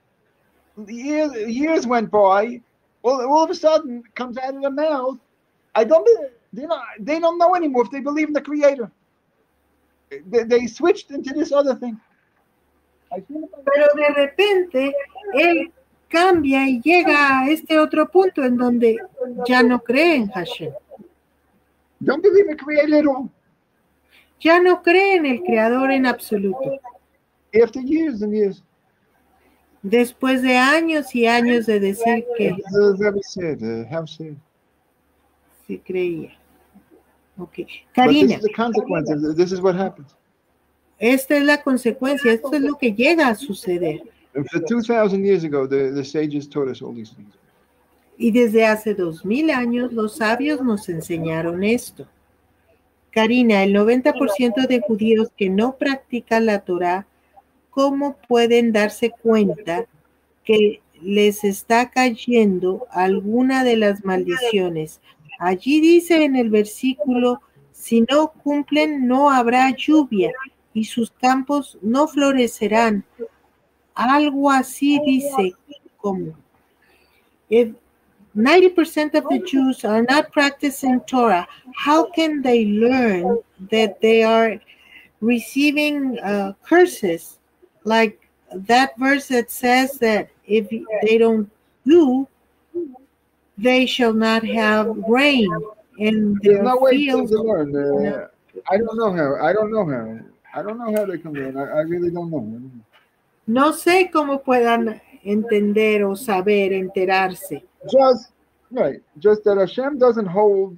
years went by. Well, all of a sudden, it comes out of their mouth. They don't know anymore if they believe in the Creator. They switched into this other thing. Pero de repente, él cambia y llega a este otro punto en donde ya no cree en Hashem. Don't believe in the Creator at all. Ya no cree en el Creador en absoluto. After years and years. Después de años y años de decir que sí creía. Okay. Karina. This is what happens. Esta es la consecuencia, esto es lo que llega a suceder. And for 2,000 years ago, the sages taught us all these things. Y desde hace 2000 años los sabios nos enseñaron esto. Karina, el 90% de judíos que no practican la Torá, ¿cómo pueden darse cuenta que les está cayendo alguna de las maldiciones? Allí dice en el versículo, si no cumplen no habrá lluvia y sus campos no florecerán. Algo así dice como. If 90% of the Jews are not practicing Torah, how can they learn that they are receiving curses? Like that verse that says that if they don't do, they shall not have rain. in their fields. I don't know how they can learn. I really don't know. No sé cómo puedan entender o saber, enterarse. Just that Hashem doesn't hold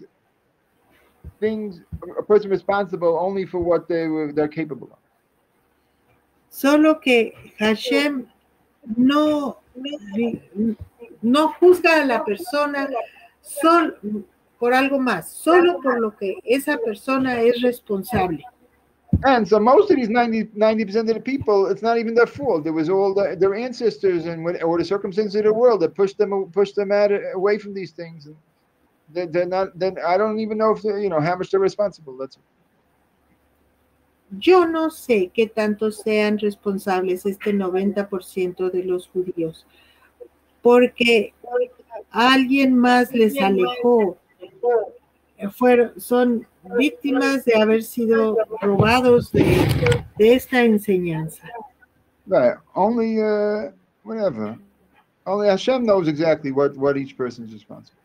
a person responsible only for what they're capable of. Solo que Hashem no juzga a la persona por algo más, solo por lo que esa persona es responsable. And so most of these 90% of the people, it's not even their fault. It was all their ancestors or the circumstances of the world that pushed them away from these things. They're not. Then I don't even know if how much they're responsible. That's. Yo no sé qué tanto sean responsables 90% de los judíos, porque alguien más les alejó. Son víctimas de haber sido robados de esta enseñanza. Right. Only whatever. Only Hashem knows exactly what each person is responsible.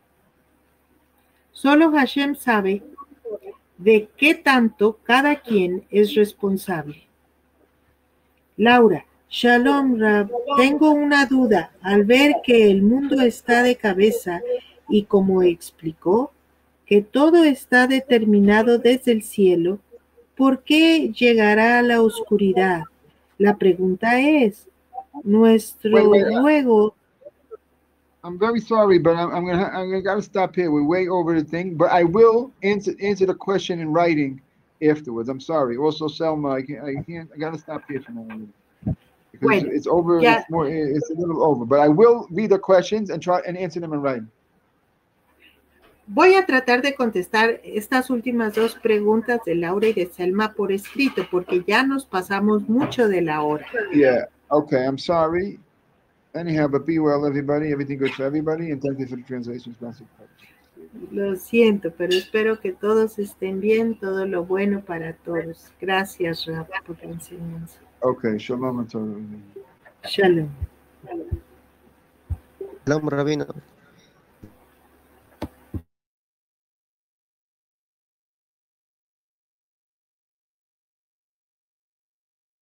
Solo Hashem sabe de qué tanto cada quien es responsable. Laura, Shalom Rab, tengo una duda. Al ver que el mundo está de cabeza y como explicó, que todo está determinado desde el cielo, ¿por qué llegará a la oscuridad? La pregunta es, nuestro juego... I'm very sorry, but I'm gonna gotta stop here. We're way over the thing, but I will answer the question in writing afterwards. I'm sorry. Also, Selma, I gotta stop here for a moment because it's over. Yeah. It's a little over, but I will read the questions and try and answer them in writing. Voy a tratar de contestar estas últimas dos preguntas de Laura y de Selma por escrito, porque ya nos pasamos mucho de la hora. Yeah. Okay. I'm sorry. Anyhow, but be well, everybody. Everything good for everybody, and thank you for the translations. Lo siento, pero espero que todos estén bien, todo lo bueno para todos. Gracias, Rab, por la enseñanza. Okay, shalom a todos. Shalom. Shalom, Rabino.